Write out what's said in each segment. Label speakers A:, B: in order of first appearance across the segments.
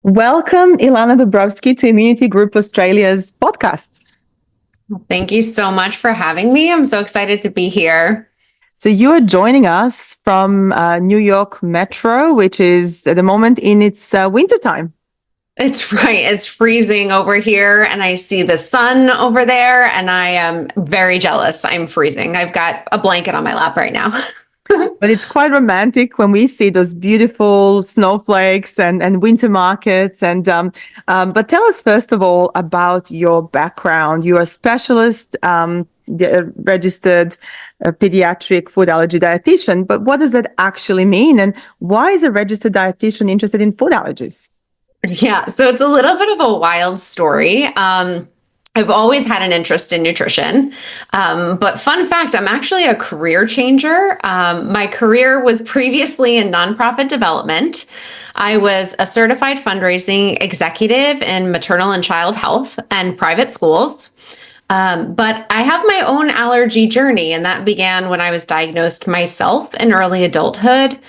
A: Welcome, Ilana Dubrovsky, to Immunity Group Australia's podcast.
B: Thank you so much for having me. I'm so excited to be here.
A: So you are joining us from New York Metro, which is at the moment in its wintertime.
B: It's right. It's freezing over here, and I see the sun over there, and I am very jealous. I'm freezing. I've got a blanket on my lap right now.
A: But it's quite romantic when we see those beautiful snowflakes and winter markets. But tell us first of all about your background. You are a specialist, registered pediatric food allergy dietitian. But what does that actually mean? And why is a registered dietitian interested in food allergies?
B: Yeah, so it's a little bit of a wild story. I've always had an interest in nutrition. But fun fact, I'm actually a career changer. My career was previously in nonprofit development. I was a certified fundraising executive in maternal and child health and private schools. But I have my own allergy journey, and that began when I was diagnosed myself in early adulthood.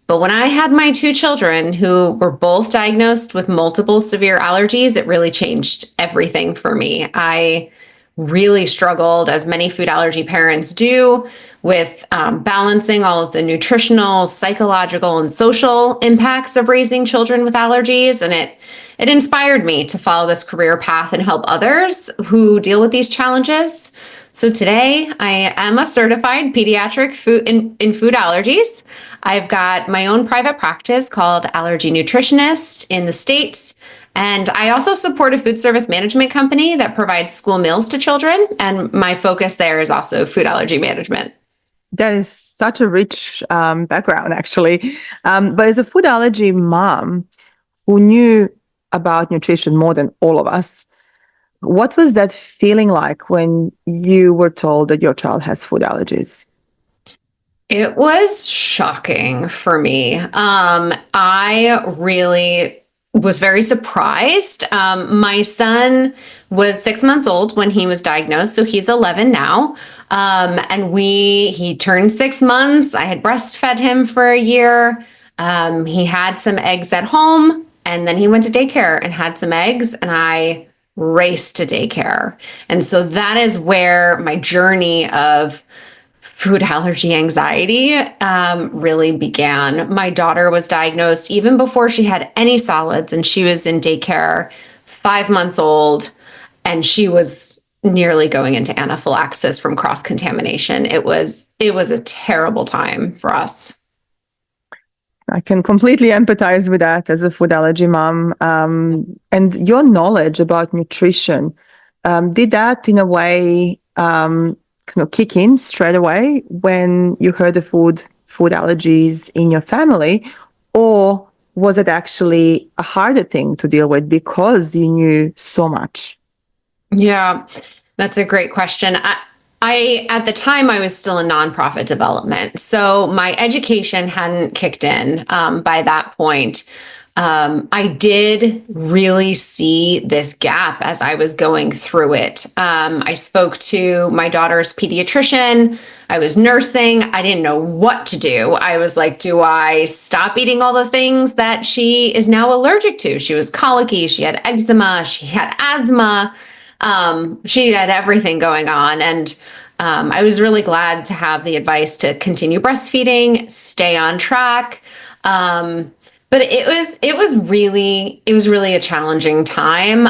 B: But when I had my two children who were both diagnosed with multiple severe allergies, it really changed everything for me. I really struggled, as many food allergy parents do, with balancing all of the nutritional, psychological, and social impacts of raising children with allergies. And it inspired me to follow this career path and help others who deal with these challenges. So today I am a certified pediatric food in food allergies. I've got my own private practice called Allergy Nutritionist in the States. And I also support a food service management company that provides school meals to children. And my focus there is also food allergy management.
A: That is such a rich background, actually. But as a food allergy mom who knew about nutrition more than all of us, what was that feeling like when you were told that your child has food allergies?
B: It was shocking for me. I really was very surprised. My son was 6 months old when he was diagnosed, so he's 11 now. And he turned 6 months. I had breastfed him for a year. He had some eggs at home, and then he went to daycare and had some eggs, and I raced to daycare. And so that is where my journey of food allergy anxiety really began. My daughter was diagnosed even before she had any solids, and she was in daycare, 5 months old, and she was nearly going into anaphylaxis from cross-contamination. It was a terrible time for us.
A: I can completely empathize with that as a food allergy mom. And your knowledge about nutrition, did that in a way kind of kick in straight away when you heard the food allergies in your family? Or was it actually a harder thing to deal with because you knew so much?
B: Yeah, that's a great question. At the time, I was still in nonprofit development, so my education hadn't kicked in by that point. I did really see this gap as I was going through it. I spoke to my daughter's pediatrician. I was nursing. I didn't know what to do. I was like, do I stop eating all the things that she is now allergic to? She was colicky. She had eczema. She had asthma. She had everything going on. And I was really glad to have the advice to continue breastfeeding, stay on track. But it was really a challenging time.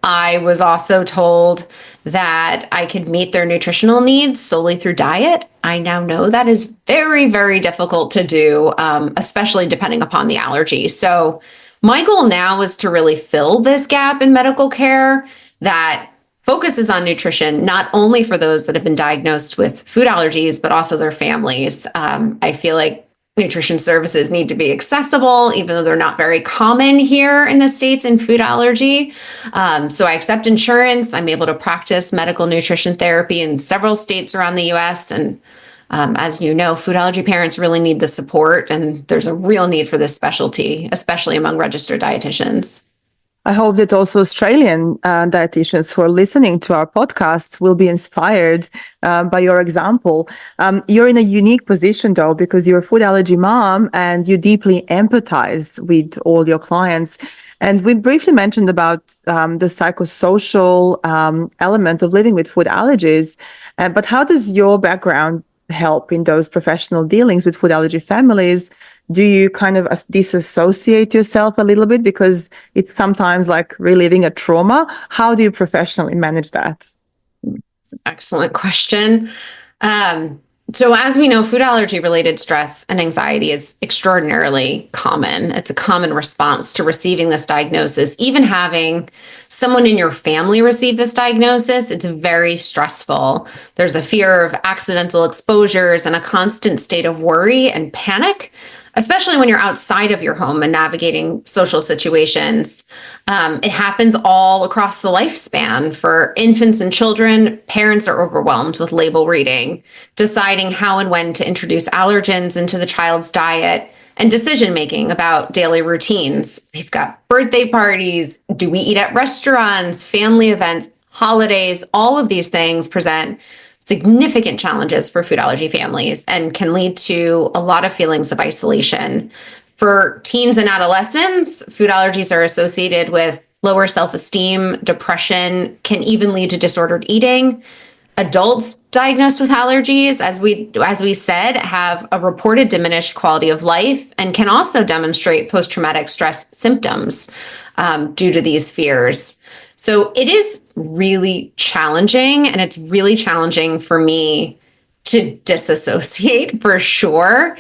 B: I was also told that I could meet their nutritional needs solely through diet. I now know that is very, very difficult to do, especially depending upon the allergy. So my goal now is to really fill this gap in medical care that focuses on nutrition, not only for those that have been diagnosed with food allergies, but also their families. I feel like nutrition services need to be accessible, even though they're not very common here in the States in food allergy. So I accept insurance. I'm able to practice medical nutrition therapy in several states around the US. And as you know, food allergy parents really need the support, and there's a real need for this specialty, especially among registered dietitians.
A: I hope that also Australian dietitians who are listening to our podcast will be inspired by your example. You're in a unique position, though, because you're a food allergy mom and you deeply empathize with all your clients. And we briefly mentioned about the psychosocial element of living with food allergies. But how does your background help in those professional dealings with food allergy families? Do you kind of disassociate yourself a little bit because it's sometimes like reliving a trauma? How do you professionally manage that?
B: It's an excellent question. So as we know, food allergy related stress and anxiety is extraordinarily common. It's a common response to receiving this diagnosis. Even having someone in your family receive this diagnosis, it's very stressful. There's a fear of accidental exposures and a constant state of worry and panic, especially when you're outside of your home and navigating social situations. It happens all across the lifespan. For infants and children, parents are overwhelmed with label reading, deciding how and when to introduce allergens into the child's diet, and decision making about daily routines. We've got birthday parties. Do we eat at restaurants, family events, holidays? All of these things present significant challenges for food allergy families and can lead to a lot of feelings of isolation. For teens and adolescents, food allergies are associated with lower self-esteem, depression, can even lead to disordered eating. Adults diagnosed with allergies, as we said, have a reported diminished quality of life and can also demonstrate post-traumatic stress symptoms due to these fears. So it is really challenging, and it's really challenging for me to disassociate for sure.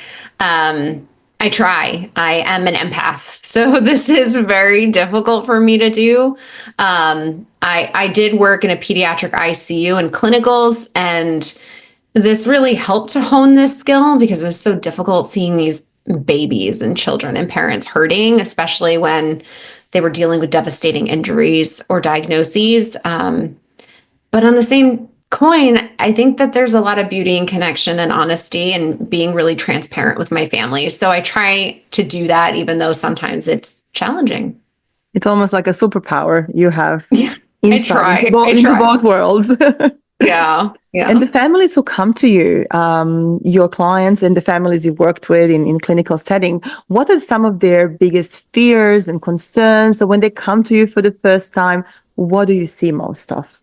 B: I try. I am an empath, so this is very difficult for me to do. I did work in a pediatric ICU and clinicals, and this really helped to hone this skill because it was so difficult seeing these babies and children and parents hurting, especially when they were dealing with devastating injuries or diagnoses. But on the same coin, I think that there's a lot of beauty and connection and honesty and being really transparent with my family. So I try to do that, even though sometimes it's challenging.
A: It's almost like a superpower you have.
B: Yeah,
A: insight
B: I
A: into
B: try.
A: both worlds.
B: Yeah.
A: And the families who come to you, your clients and the families you've worked with in clinical setting, what are some of their biggest fears and concerns? So when they come to you for the first time, what do you see most of?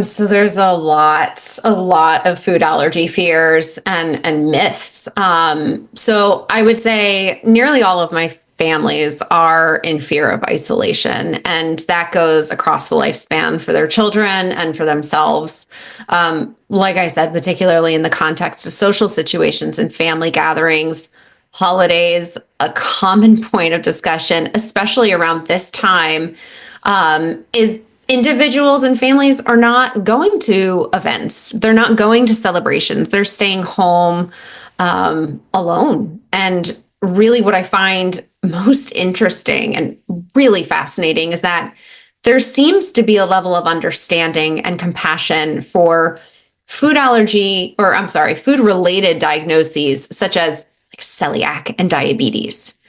B: So there's a lot of food allergy fears and myths. So I would say nearly all of my families are in fear of isolation, and that goes across the lifespan for their children and for themselves. Like I said, particularly in the context of social situations and family gatherings, holidays, a common point of discussion, especially around this time, is individuals and families are not going to events. They're not going to celebrations. They're staying home alone. And really what I find most interesting and really fascinating is that there seems to be a level of understanding and compassion for food related diagnoses such as celiac and diabetes.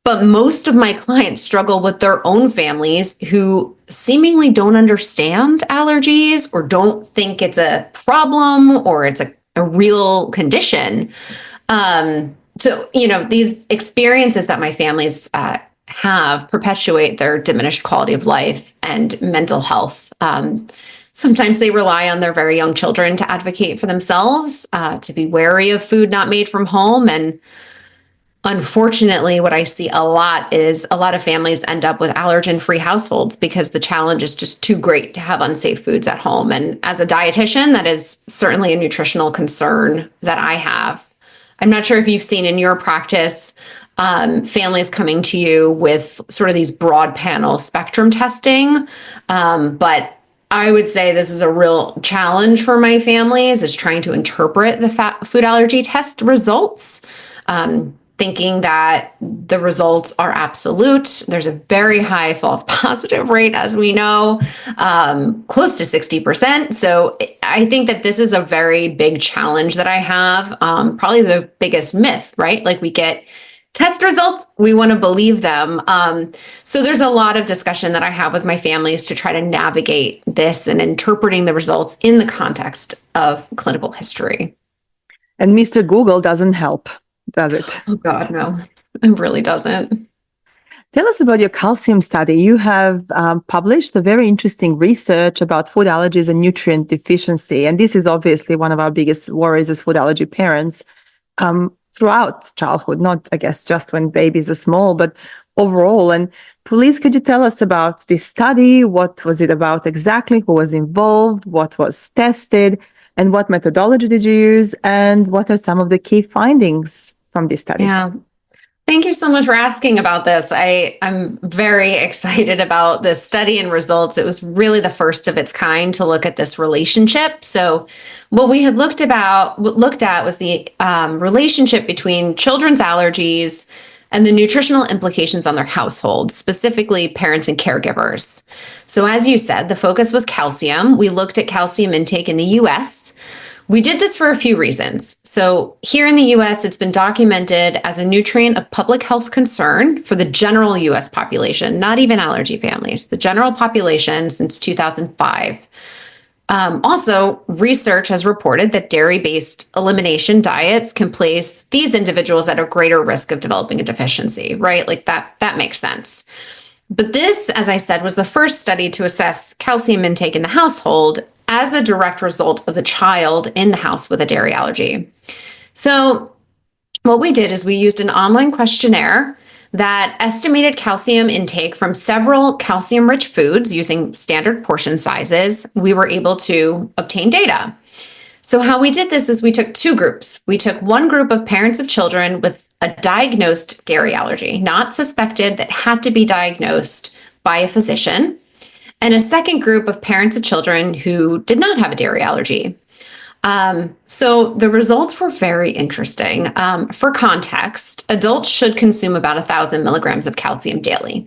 B: But most of my clients struggle with their own families who seemingly don't understand allergies or don't think it's a problem or it's a real condition. So, these experiences that my families have perpetuate their diminished quality of life and mental health. Sometimes they rely on their very young children to advocate for themselves, to be wary of food not made from home. And unfortunately, what I see a lot is a lot of families end up with allergen-free households because the challenge is just too great to have unsafe foods at home. And as a dietitian, that is certainly a nutritional concern that I have. I'm not sure if you've seen in your practice families coming to you with sort of these broad panel spectrum testing, but I would say this is a real challenge for my families is trying to interpret the food allergy test results, thinking that the results are absolute. There's a very high false positive rate, as we know, close to 60%. So I think that this is a very big challenge that I have, probably the biggest myth, right? Like we get test results, we want to believe them. So there's a lot of discussion that I have with my families to try to navigate this and interpreting the results in the context of clinical history.
A: And Mr. Google doesn't help, does it?
B: Oh God, no, it really doesn't.
A: Tell us about your calcium study. You have published a very interesting research about food allergies and nutrient deficiency. And this is obviously one of our biggest worries as food allergy parents throughout childhood, not, I guess, just when babies are small, but overall. And please, could you tell us about this study? What was it about exactly? Who was involved? What was tested? And what methodology did you use? And what are some of the key findings from this study?
B: Yeah. Thank you so much for asking about this. I'm very excited about this study and results. It was really the first of its kind to look at this relationship. So what we had looked at was the relationship between children's allergies and the nutritional implications on their household, specifically parents and caregivers. So as you said, the focus was calcium. We looked at calcium intake in the US. We did this for a few reasons. So here in the US, it's been documented as a nutrient of public health concern for the general US population, not even allergy families, the general population since 2005. Also, research has reported that dairy-based elimination diets can place these individuals at a greater risk of developing a deficiency, right? Like that makes sense. But this, as I said, was the first study to assess calcium intake in the household as a direct result of the child in the house with a dairy allergy. So what we did is we used an online questionnaire that estimated calcium intake from several calcium-rich foods using standard portion sizes. We were able to obtain data. So how we did this is we took two groups. We took one group of parents of children with a diagnosed dairy allergy, not suspected, that had to be diagnosed by a physician, and a second group of parents of children who did not have a dairy allergy. So the results were very interesting. For context, adults should consume about 1,000 milligrams of calcium daily.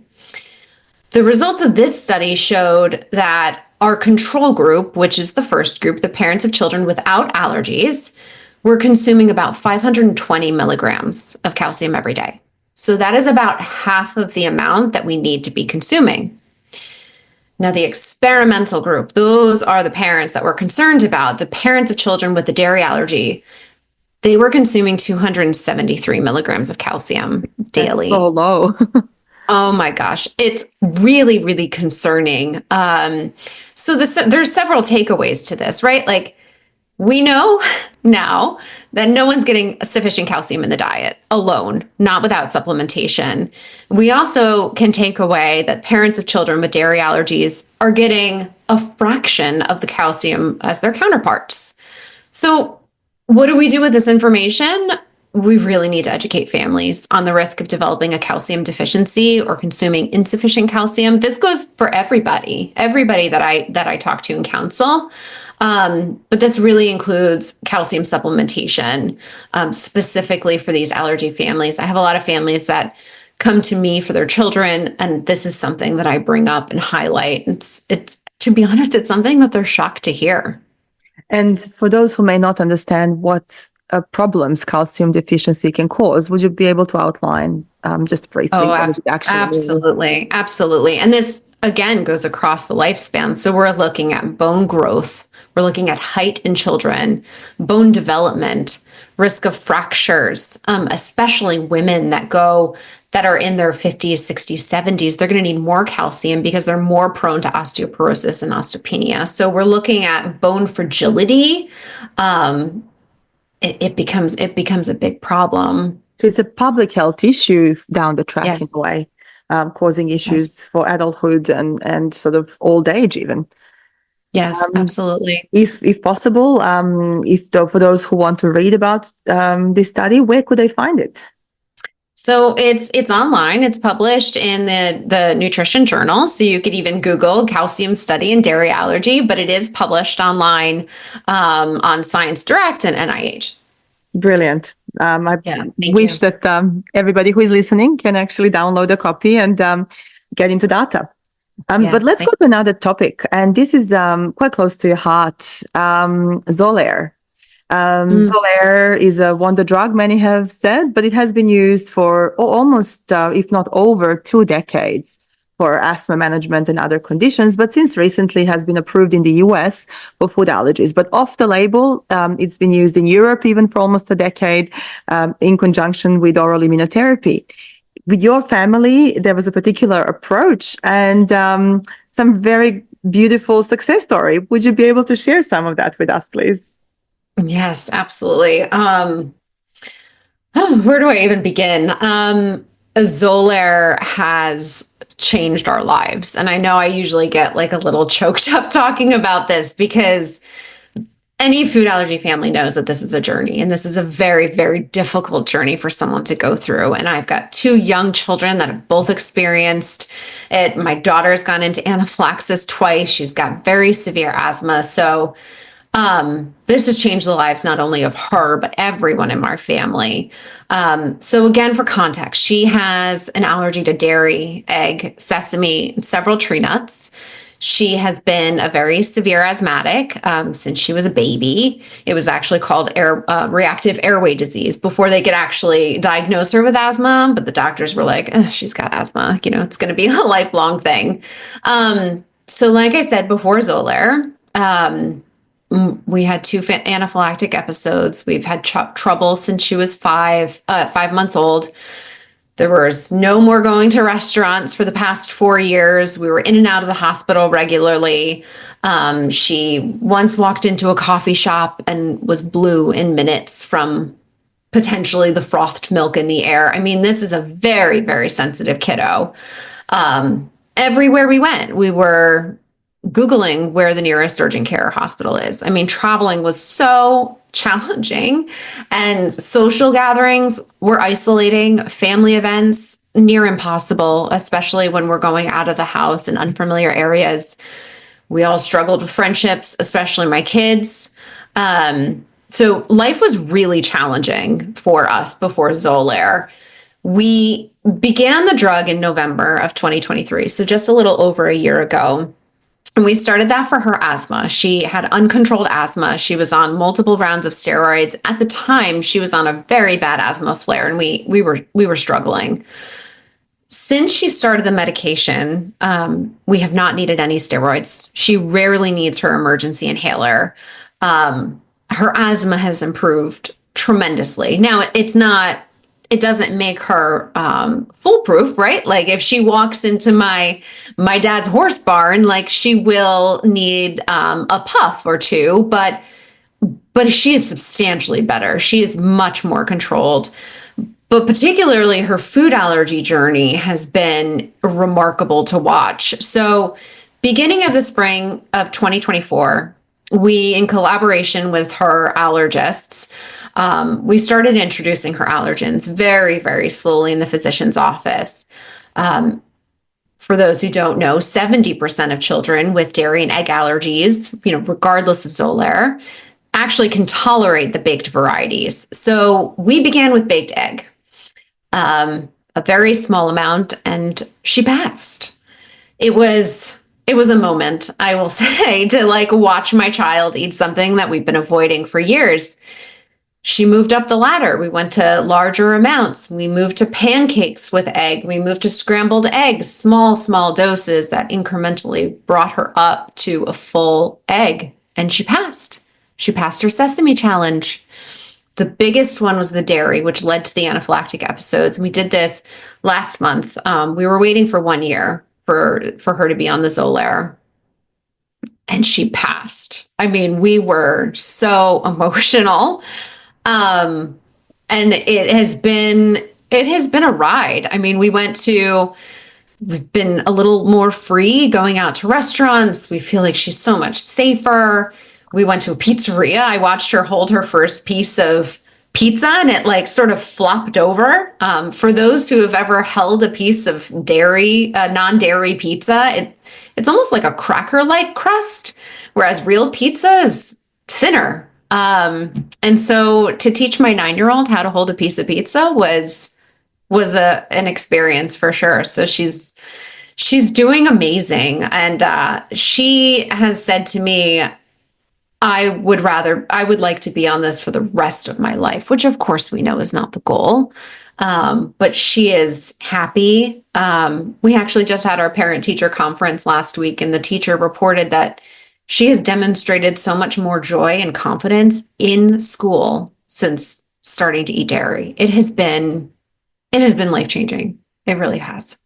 B: The results of this study showed that our control group, which is the first group, the parents of children without allergies, were consuming about 520 milligrams of calcium every day. So that is about half of the amount that we need to be consuming. Now, the experimental group, those are the parents that we're concerned about. The parents of children with the dairy allergy, they were consuming 273 milligrams of calcium daily.
A: That's so low.
B: Oh my gosh, it's really, really concerning. So there's several takeaways to this, right? Like, we know now that no one's getting sufficient calcium in the diet alone, not without supplementation. We also can take away that parents of children with dairy allergies are getting a fraction of the calcium as their counterparts. So what do we do with this information? We really need to educate families on the risk of developing a calcium deficiency or consuming insufficient calcium. This goes for everybody that I talk to and counsel. But this really includes calcium supplementation, specifically for these allergy families. I have a lot of families that come to me for their children, and this is something that I bring up and highlight. It's to be honest, it's something that they're shocked to hear.
A: And for those who may not understand what problems calcium deficiency can cause, would you be able to outline just briefly?
B: Absolutely. Absolutely. And this, again, goes across the lifespan. So we're looking at bone growth. We're looking at height in children, bone development, risk of fractures, especially women that are in their 50s, 60s, 70s. They're going to need more calcium because they're more prone to osteoporosis and osteopenia. So we're looking at bone fragility. It becomes a big problem.
A: So it's a public health issue down the track, in a way, causing issues for adulthood and sort of old age even.
B: Yes, absolutely.
A: If possible, for those who want to read about this study, where could they find it?
B: So it's online. It's published in the Nutrition Journal. So you could even Google calcium study and dairy allergy, but it is published online on Science Direct and NIH.
A: Brilliant. I wish that everybody who is listening can actually download a copy and get into data. But let's go to another topic, and this is quite close to your heart, Xolair. Xolair is a wonder drug, many have said, but it has been used for almost, if not over 2 decades for asthma management and other conditions, but since recently has been approved in the US for food allergies. But off the label, it's been used in Europe even for almost a decade in conjunction with oral immunotherapy. with your family, there was a particular approach and some very beautiful success story. Would you be able to share some of that with us, please?
B: Yes, absolutely. Where do I even begin? Xolair has changed our lives. And I know I usually get like a little choked up talking about this because any food allergy family knows that this is a journey, and this is a very, very difficult journey for someone to go through. And I've got two young children that have both experienced it. My daughter's gone into anaphylaxis twice. She's got very severe asthma. So this has changed the lives not only of her, but everyone in our family. So again, for context, she has an allergy to dairy, egg, sesame, and several tree nuts. She has been a very severe asthmatic since she was a baby. It was actually called reactive airway disease before they could actually diagnose her with asthma. But the doctors were like, she's got asthma. It's going to be a lifelong thing. So like I said, before Xolair, we had two anaphylactic episodes. We've had trouble since she was 5 months old. There was no more going to restaurants for the past 4 years. We were in and out of the hospital regularly. She once walked into a coffee shop and was blue in minutes from potentially the frothed milk in the air. I mean, this is a very, very sensitive kiddo. Everywhere we went, we were Googling where the nearest urgent care hospital is. I mean, traveling was so challenging, and social gatherings were isolating, family events near impossible, especially when we're going out of the house in unfamiliar areas. We all struggled with friendships, especially my kids. So life was really challenging for us before Xolair. We began the drug in November of 2023, so just a little over a year ago. And we started that for her asthma. She had uncontrolled asthma. She was on multiple rounds of steroids. At the time, she was on a very bad asthma flare, and we were struggling. Since she started the medication, we have not needed any steroids. She rarely needs her emergency inhaler. Her asthma has improved tremendously. Now, it doesn't make her foolproof, right? Like if she walks into my dad's horse barn, like she will need a puff or two, but she is substantially better. She is much more controlled. But particularly her food allergy journey has been remarkable to watch. So beginning of the spring of 2024, we, in collaboration with her allergists, we started introducing her allergens very, very slowly in the physician's office. For those who don't know, 70% of children with dairy and egg allergies, regardless of Xolair, actually can tolerate the baked varieties. So we began with baked egg, a very small amount, and she passed. It was a moment, I will say, to watch my child eat something that we've been avoiding for years. She moved up the ladder. We went to larger amounts. We moved to pancakes with egg. We moved to scrambled eggs, small doses that incrementally brought her up to a full egg. And she passed. She passed her sesame challenge. The biggest one was the dairy, which led to the anaphylactic episodes. We did this last month. We were waiting for 1 year for her to be on the Xolair, and she passed. I mean, we were so emotional. And it has been a ride. I mean, we've been a little more free going out to restaurants. We feel like she's so much safer. We went to a pizzeria. I watched her hold her first piece of pizza, and it sort of flopped over. For those who have ever held a piece of non-dairy pizza, it's almost like a cracker-like crust, whereas real pizza is thinner. And so to teach my 9-year-old how to hold a piece of pizza was an experience for sure. So she's doing amazing. And she has said to me, I would like to be on this for the rest of my life, which of course we know is not the goal. But she is happy. We actually just had our parent-teacher conference last week, and the teacher reported that she has demonstrated so much more joy and confidence in school since starting to eat dairy. It has been life-changing. It really has.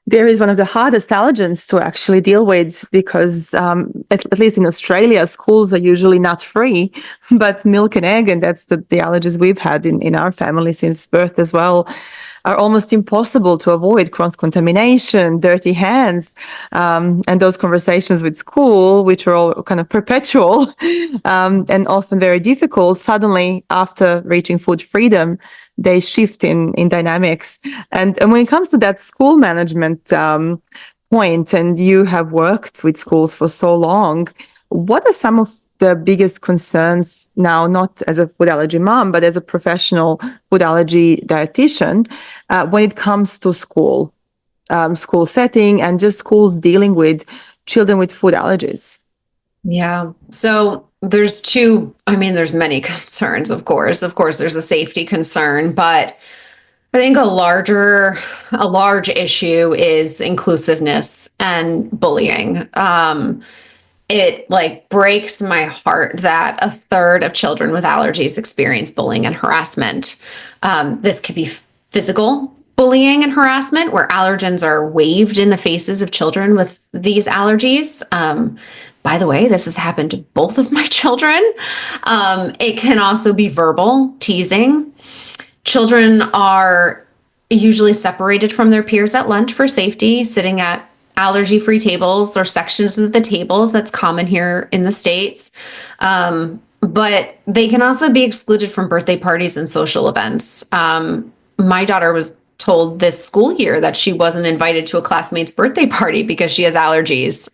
A: There is one of the hardest allergens to actually deal with because, at least in Australia, schools are usually not free, but milk and egg, and that's the allergies we've had in our family since birth as well, are almost impossible to avoid. Cross-contamination, dirty hands, and those conversations with school, which are all kind of perpetual and often very difficult, suddenly after reaching food freedom, they shift in dynamics. And when it comes to that school management point, and you have worked with schools for so long, what are some of the biggest concerns now, not as a food allergy mom, but as a professional food allergy dietitian, when it comes to school setting and just schools dealing with children with food allergies?
B: Yeah. So there's many concerns, of course. Of course, there's a safety concern, but I think a large issue is inclusiveness and bullying. It breaks my heart that a third of children with allergies experience bullying and harassment. This could be physical bullying and harassment, where allergens are waved in the faces of children with these allergies. By the way, this has happened to both of my children. It can also be verbal teasing. Children are usually separated from their peers at lunch for safety, sitting at allergy-free tables or sections of the tables. That's common here in the States. But they can also be excluded from birthday parties and social events. My daughter was told this school year that she wasn't invited to a classmate's birthday party because she has allergies.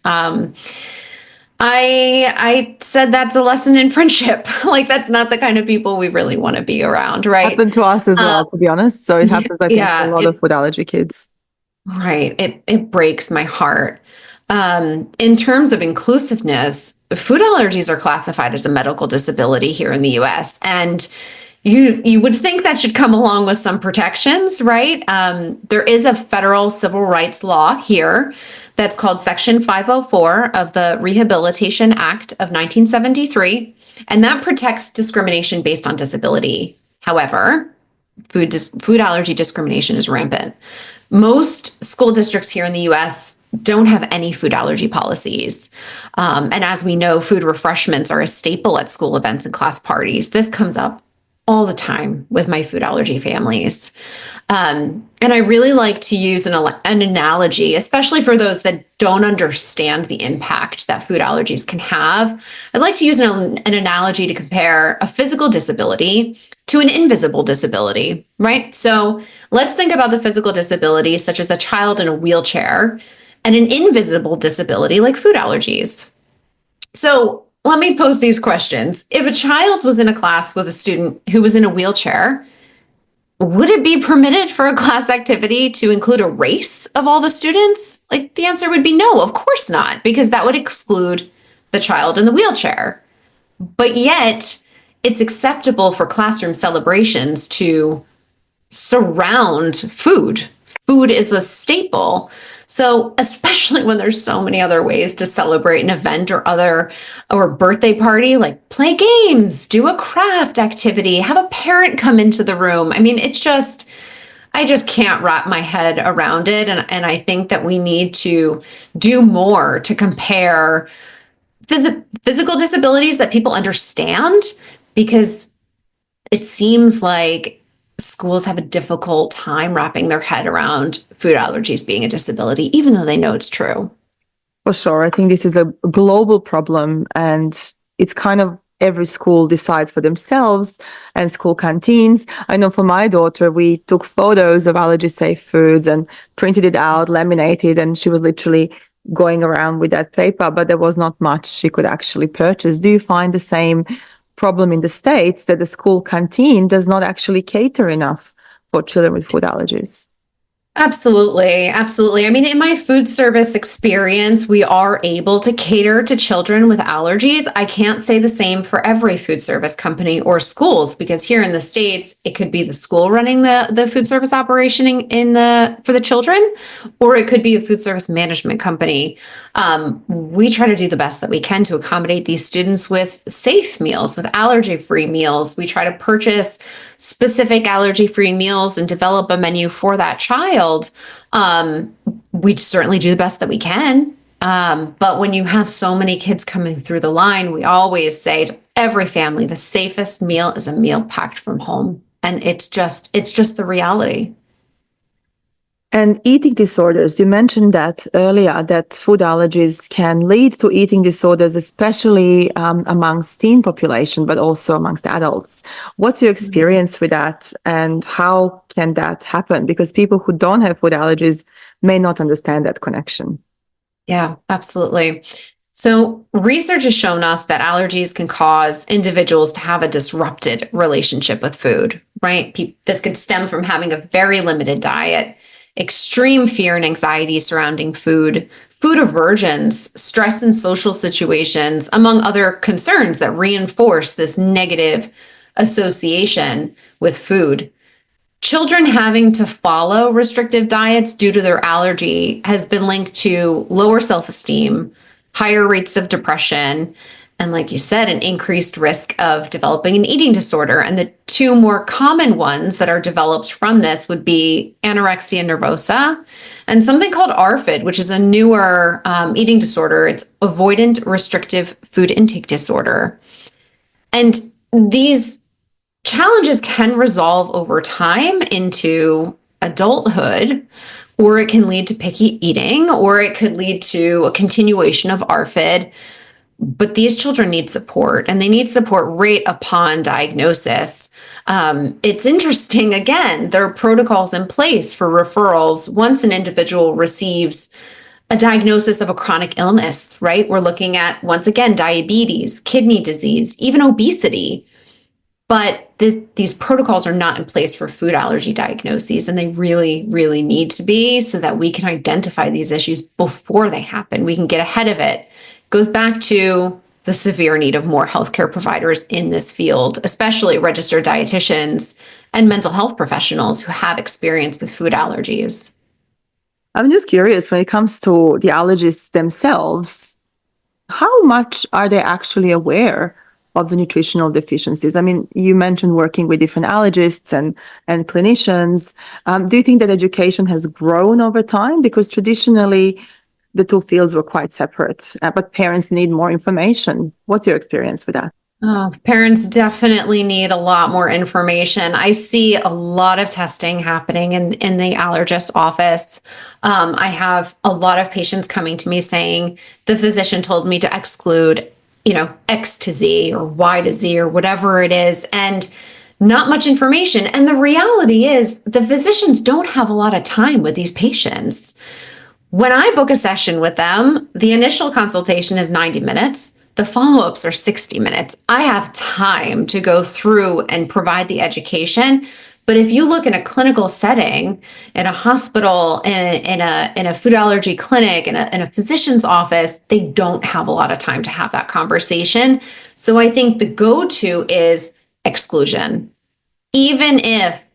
B: I said that's a lesson in friendship. That's not the kind of people we really want to be around, right?
A: Happened to us as well, to be honest. So it happens, I think, to a lot of food allergy kids.
B: Right. It breaks my heart. In terms of inclusiveness, food allergies are classified as a medical disability here in the US. And you would think that should come along with some protections, right? There is a federal civil rights law here that's called Section 504 of the Rehabilitation Act of 1973, and that protects discrimination based on disability. However, food allergy discrimination is rampant. Most school districts here in the US don't have any food allergy policies. And as we know, food refreshments are a staple at school events and class parties. This comes up all the time with my food allergy families. And I really like to use an analogy, especially for those that don't understand the impact that food allergies can have. I'd like to use an analogy to compare a physical disability to an invisible disability, right? So let's think about the physical disability, such as a child in a wheelchair, and an invisible disability like food allergies. So let me pose these questions. If a child was in a class with a student who was in a wheelchair, would it be permitted for a class activity to include a race of all the students? The answer would be no, of course not, because that would exclude the child in the wheelchair. But yet, it's acceptable for classroom celebrations to surround food. Food is a staple. So especially when there's so many other ways to celebrate an event or birthday party, like play games, do a craft activity, have a parent come into the room. I mean, I just can't wrap my head around it. And I think that we need to do more to compare physical disabilities that people understand, because it seems like schools have a difficult time wrapping their head around food allergies being a disability, even though they know it's true.
A: For sure. I think this is a global problem, and it's kind of every school decides for themselves, and school canteens. I know for my daughter, we took photos of allergy-safe foods and printed it out, laminated, and she was literally going around with that paper, but there was not much she could actually purchase. Do you find the same problem in the States, that the school canteen does not actually cater enough for children with food allergies?
B: Absolutely. Absolutely. I mean, in my food service experience, we are able to cater to children with allergies. I can't say the same for every food service company or schools, because here in the States, it could be the school running the food service operation for the children, or it could be a food service management company. We try to do the best that we can to accommodate these students with safe meals, with allergy-free meals. We try to purchase specific allergy-free meals and develop a menu for that child. child, we certainly do the best that we can. But when you have so many kids coming through the line, we always say to every family, the safest meal is a meal packed from home. And it's just the reality.
A: And eating disorders, you mentioned that earlier, that food allergies can lead to eating disorders, especially amongst teen population, but also amongst adults. What's your experience with that, and how can that happen? Because people who don't have food allergies may not understand that connection.
B: Yeah, absolutely. So research has shown us that allergies can cause individuals to have a disrupted relationship with food, right? This could stem from having a very limited diet, extreme fear and anxiety surrounding food, food aversions, stress in social situations, among other concerns that reinforce this negative association with food. Children having to follow restrictive diets due to their allergy has been linked to lower self-esteem, higher rates of depression, and like you said, an increased risk of developing an eating disorder. And the two more common ones that are developed from this would be anorexia nervosa and something called ARFID, which is a newer eating disorder. It's avoidant restrictive food intake disorder. And these challenges can resolve over time into adulthood, or it can lead to picky eating, or it could lead to a continuation of ARFID. But these children need support, and they need support right upon diagnosis. It's interesting, again, there are protocols in place for referrals once an individual receives a diagnosis of a chronic illness, right? We're looking at, once again, diabetes, kidney disease, even obesity. But these protocols are not in place for food allergy diagnoses, and they really, really need to be, so that we can identify these issues before they happen. We can get ahead of it. Goes back to the severe need of more healthcare providers in this field, especially registered dietitians and mental health professionals who have experience with food allergies.
A: I'm just curious, when it comes to the allergists themselves, how much are they actually aware of the nutritional deficiencies? I mean, you mentioned working with different allergists and clinicians. Do you think that education has grown over time? Because traditionally, the two fields were quite separate, but parents need more information. What's your experience with that?
B: Oh, parents definitely need a lot more information. I see a lot of testing happening in the allergist office. I have a lot of patients coming to me saying the physician told me to exclude, X to Z or Y to Z or whatever it is, and not much information. And the reality is the physicians don't have a lot of time with these patients. When I book a session with them, the initial consultation is 90 minutes. The follow-ups are 60 minutes. I have time to go through and provide the education. But if you look in a clinical setting, in a hospital, in a food allergy clinic, in a physician's office, they don't have a lot of time to have that conversation. So I think the go-to is exclusion. Even if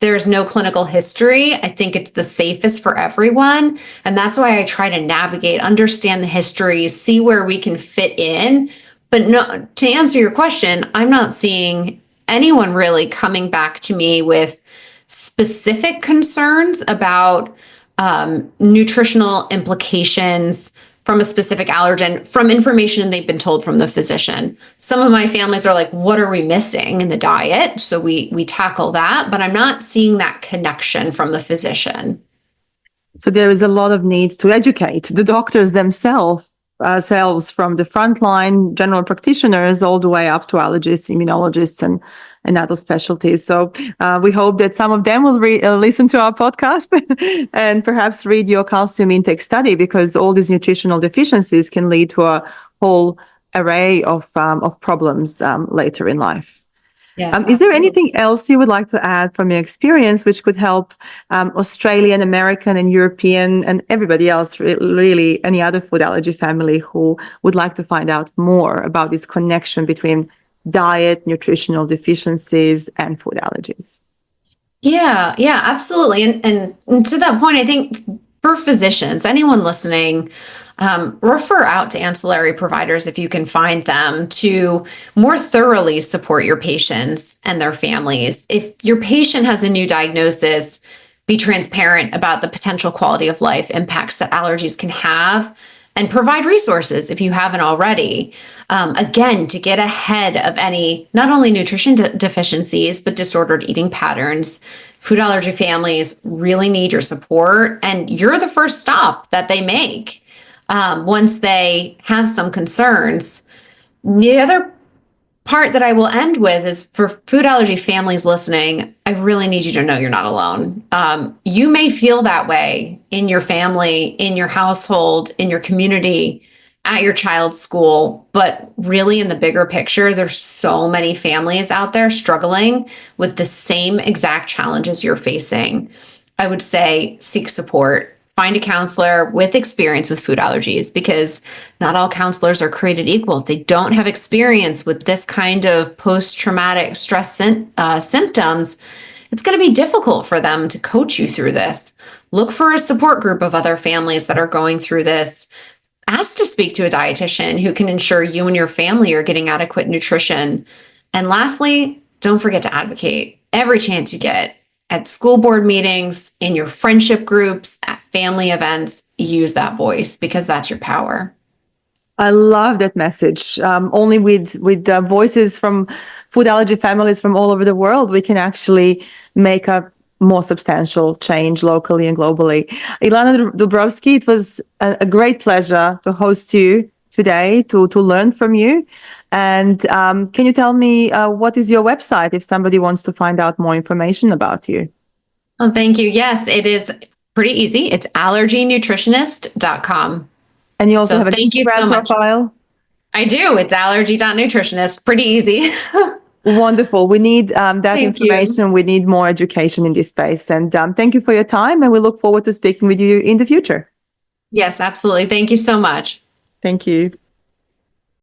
B: there's no clinical history, I think it's the safest for everyone. And that's why I try to navigate, understand the history, see where we can fit in. But no, to answer your question, I'm not seeing anyone really coming back to me with specific concerns about nutritional implications from a specific allergen, from information they've been told from the physician. Some of my families are like, what are we missing in the diet? So we tackle that, but I'm not seeing that connection from the physician.
A: So there is a lot of need to educate the doctors themselves from the frontline general practitioners all the way up to allergists, immunologists, and other specialties. So we hope that some of them will listen to our podcast and perhaps read your calcium intake study, because all these nutritional deficiencies can lead to a whole array of problems later in life.
B: Yes,
A: is there anything else you would like to add from your experience which could help Australian, American, and European, and everybody else, really any other food allergy family who would like to find out more about this connection between diet, nutritional deficiencies, and food allergies?
B: Yeah, absolutely. And to that point, I think for physicians, anyone listening, refer out to ancillary providers if you can find them, to more thoroughly support your patients and their families. If your patient has a new diagnosis, be transparent about the potential quality of life impacts that allergies can have, and provide resources if you haven't already. Again, to get ahead of any, not only nutrition deficiencies, but disordered eating patterns. Food allergy families really need your support, and you're the first stop that they make once they have some concerns. The other part that I will end with is, for food allergy families listening, I really need you to know you're not alone. You may feel that way in your family, in your household, in your community, at your child's school, but really in the bigger picture, there's so many families out there struggling with the same exact challenges you're facing. I would say seek support. Find a counselor with experience with food allergies, because not all counselors are created equal. If they don't have experience with this kind of post-traumatic stress symptoms, it's going to be difficult for them to coach you through this. Look for a support group of other families that are going through this. Ask to speak to a dietitian who can ensure you and your family are getting adequate nutrition. And lastly, don't forget to advocate every chance you get. At school board meetings, in your friendship groups, at family events, use that voice, because that's your power.
A: I love that message. Only with voices from food allergy families from all over the world, we can actually make a more substantial change locally and globally. Ilana Dubrovsky, it was a great pleasure to host you today, to learn from you. And can you tell me what is your website if somebody wants to find out more information about you?
B: Oh, thank you. Yes, it is pretty easy. It's allergynutritionist.com.
A: And you also have an Instagram profile?
B: I do. It's allergy.nutritionist. Pretty easy.
A: Wonderful. We need that information. We need more education in this space. And thank you for your time. And we look forward to speaking with you in the future.
B: Yes, absolutely. Thank you so much.
A: Thank you.